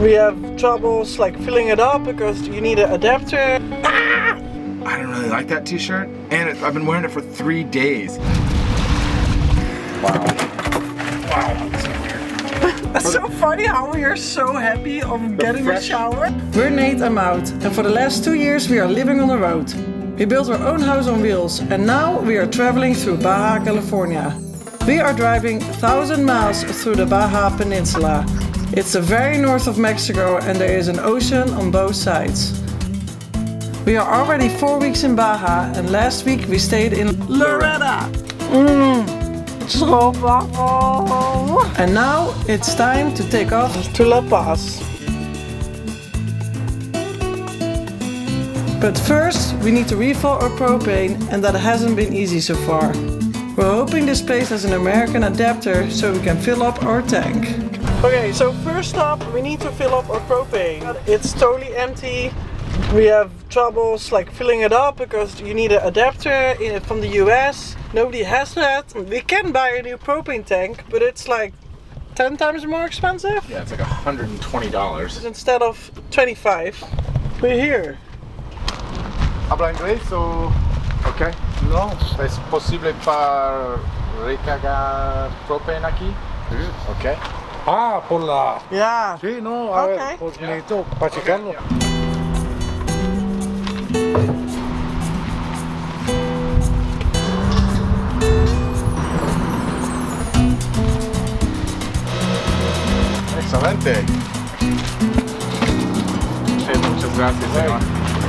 We have troubles like filling it up because you need an adapter. I don't really like that t-shirt, and I've been wearing it for 3 days. Wow. Wow. It's so funny how we are so happy of getting a shower. We're Nate and Maud, and for the last 2 years we are living on the road. We built our own house on wheels, and now we are traveling through Baja California. We are driving 1,000 miles through the Baja Peninsula. It's the very north of Mexico, and there is an ocean on both sides. We are already 4 weeks in Baja, and last week we stayed in Loretta. So beautiful. And now it's time to take off to La Paz. But first we need to refill our propane, and that hasn't been easy so far. We're hoping this place has an American adapter so we can fill up our tank. Okay, so first up we need to fill up our propane. It's totally empty. We have troubles like filling it up because you need an adapter from the US. Nobody has that. We can buy a new propane tank, but it's like 10 times more expensive. Yeah, it's like $120. Instead of 25. We're here. ¿Habla inglés o...? Ok. No. ¿Es posible para recargar propane aquí? Ok. Ah, por la... Yeah. Sí, no, a ver, pues necesito para checarlo. Excelente. Sí, muchas gracias, señor.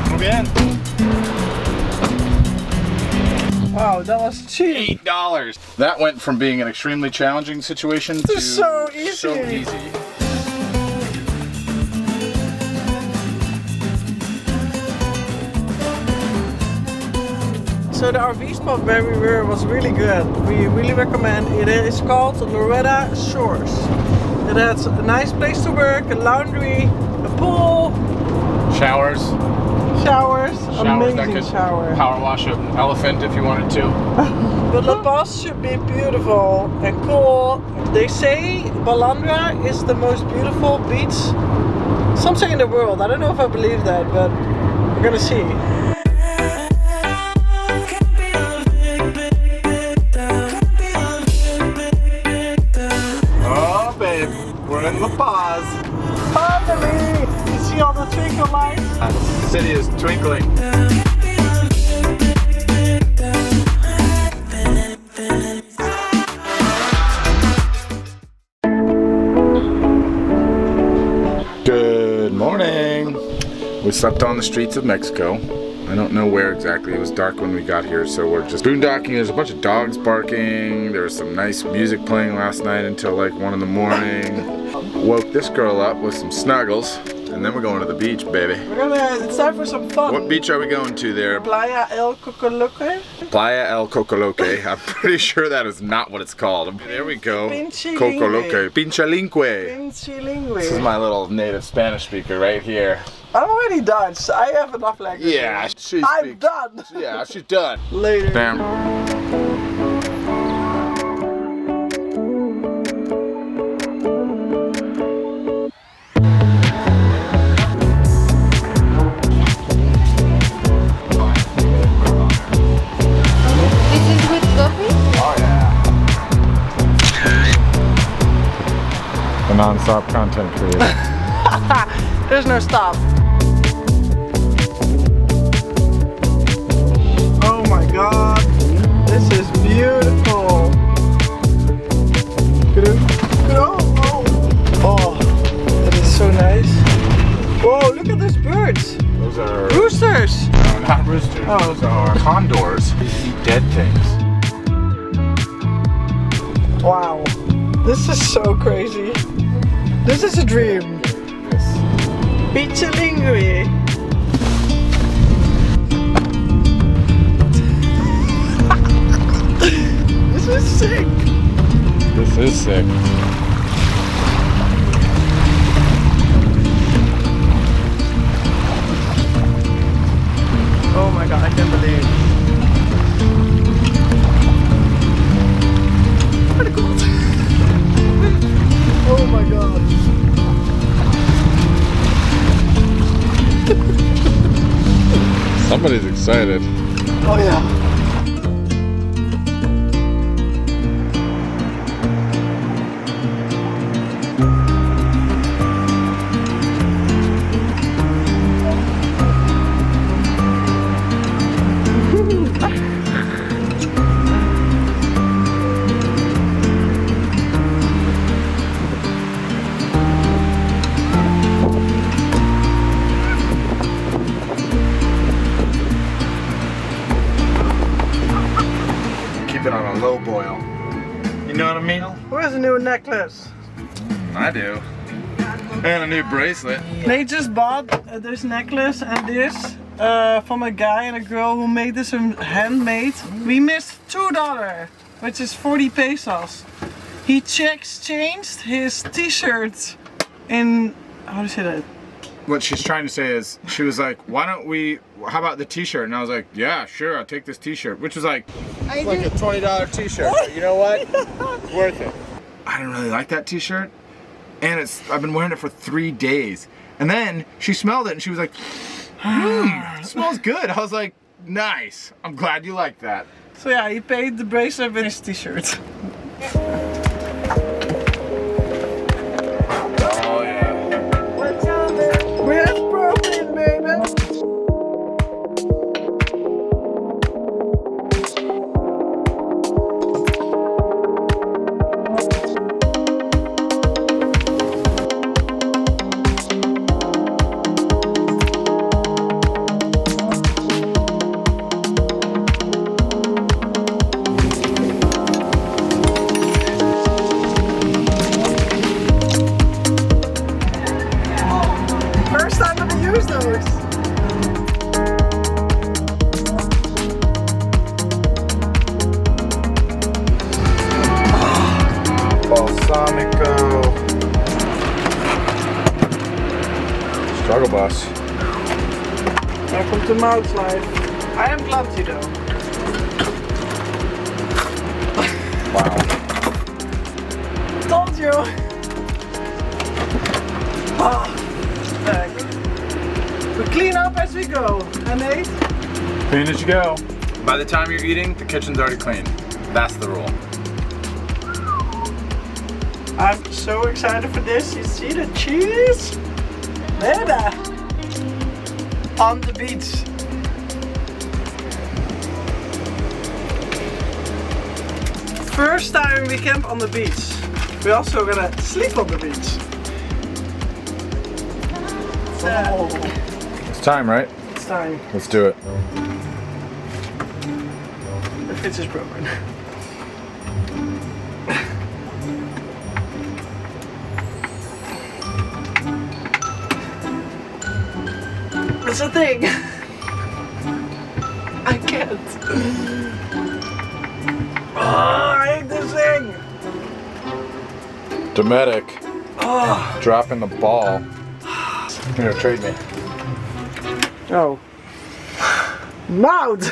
Muy bien. Wow, that was cheap. $8. That went from being an extremely challenging situation to so easy. So easy. So the RV spot where we were was really good. We really recommend it. It is called Loretta Shores. It has a nice place to work, a laundry, a pool, Showers. Amazing shower. Power wash an elephant if you wanted to. But La Paz should be beautiful and cool. They say Balandra is the most beautiful beach, some say in the world. I don't know if I believe that, but we're gonna see. Oh, babe, we're in La Paz. Finally! You see all the twinkle lights? The city is twinkling. Good morning. We slept on the streets of Mexico. I don't know where exactly. It was dark when we got here, so we're just boondocking. There's a bunch of dogs barking. There was some nice music playing last night until like 1 in the morning. Woke this girl up with some snuggles, and then we're going to the beach, baby. It's time for some fun. What beach are we going to there? Playa El Cocoloque. Playa El Cocoloque. I'm pretty sure that is not what it's called. There we go. Cocoloque. Pichilingue. This is my little native Spanish speaker right here. I'm already Dutch. I have enough language. Yeah, I'm done. Yeah, she's done. Later. Bam. Non-stop content creator. There's no stop. Oh my god, this is beautiful. Oh, that is so nice. Whoa, look at those birds. Those are roosters. No, not roosters. Oh. Those are condors. They eat dead things. Wow, this is so crazy. This is a dream. Pichilingue. This is sick. This is sick. Oh my god, I can't believe. Oh my god. Somebody's excited. Oh yeah. Keep it on a low boil. You know what I mean? Who has a new necklace? I do. And a new bracelet. They just bought this necklace and this from a guy and a girl who made this handmade. We missed $2, which is 40 pesos. He exchanged his t-shirt in, how do you say that? What she's trying to say is, she was like, why don't we, how about the t-shirt? And I was like, yeah, sure, I'll take this t-shirt. Which was like, it's like a $20 t-shirt, but you know what? It's worth it. I didn't really like that t-shirt. And I've been wearing it for 3 days. And then she smelled it and she was like, it smells good. I was like, nice. I'm glad you like that. So yeah, he paid the bracelet with his t-shirt. Oh yeah. We have propane, baby. First time I've used those. Balsamico. Struggle bus. Welcome to Mout's life. I am clumsy though. Wow. Told you. Oh, back. We clean up as we go. And Nate? Clean as you go. By the time you're eating, the kitchen's already clean. That's the rule. I'm so excited for this. You see the cheese? There. On the beach. First time we camp on the beach. We're also gonna sleep on the beach. Oh, It's time, right? it's time. Let's do it. The fridge is broken. It's a thing. I can't. Oh, I hate this thing. Dometic. Dropping the ball. Here, trade me. Oh. Mouth.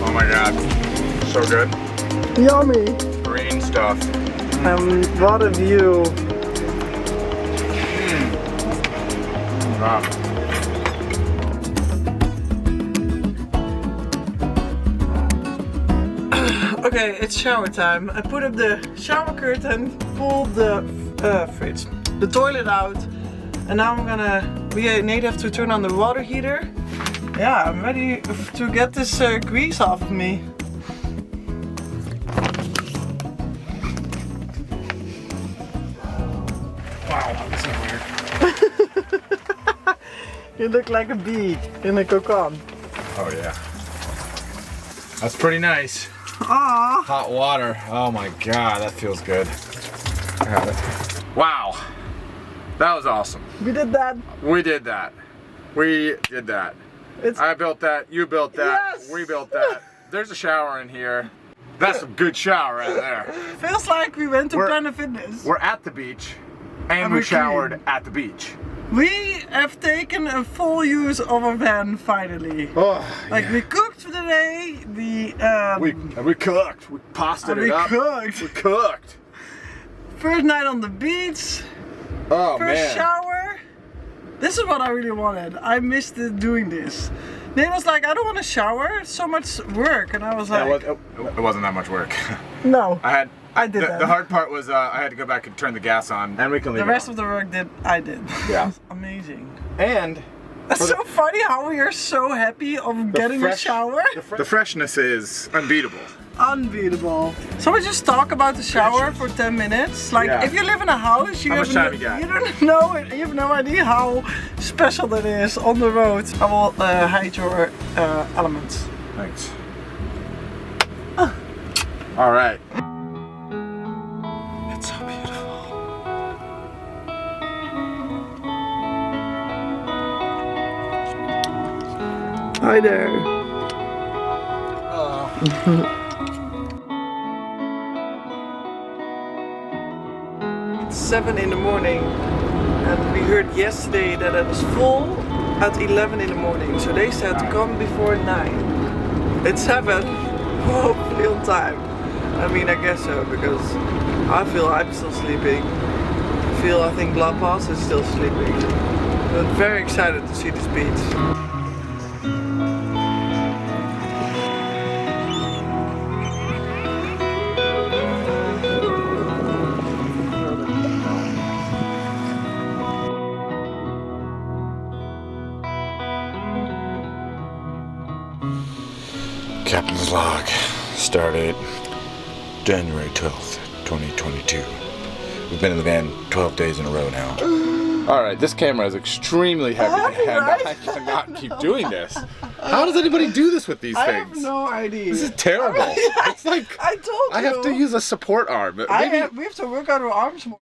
Oh my god. So good. Yummy. Green stuff. What a view. Wow. Okay, it's shower time. I put up the shower curtain, pulled the the toilet out, and now we Nate have to turn on the water heater. Yeah, I'm ready to get this grease off of me. Wow, this is weird. You look like a bee in a cocoon. Oh yeah. That's pretty nice. Ah. Hot water. Oh my god, that feels good. I got it. Wow. That was awesome. We did that. We did that. We did that. I built that. You built that. Yes! We built that. There's a shower in here. That's a good shower right there. Feels like we went to Planet Fitness. We're at the beach, and we showered at the beach. We have taken a full use of our van finally. Oh, like we cooked for the day. We cooked. We pasted it up. We cooked. First night on the beach. Oh First man. shower. This is what I really wanted. I missed doing this. Nate was like, I don't want to shower, it's so much work. And I was like... Yeah, it wasn't that much work. No. I did that. The hard part was I had to go back and turn the gas on. And we can leave the rest of the work I did. Yeah. Amazing. And... That's so funny how we are so happy of getting a shower. The freshness is unbeatable. Unbeatable. So we just talk about the shower for 10 minutes. Like if you live in a house, you don't know it. You have no idea how special that is on the road. I will hide your elements. Thanks. All right. It's so beautiful. Hi there. Hello. It's 7 in the morning and we heard yesterday that it was full at 11 in the morning. So they said come before 9. It's 7, hopefully on time. I mean, I guess so, because I feel I'm still sleeping. I think La Paz is still sleeping. But very excited to see this beach. Captain's log started January 12th, 2022. We've been in the van 12 days in a row now. Alright, this camera is extremely heavy and I cannot keep doing this. How does anybody do this with these things? I have no idea. This is terrible. It's like I told you. I have to use a support arm. We have to work on our arms more.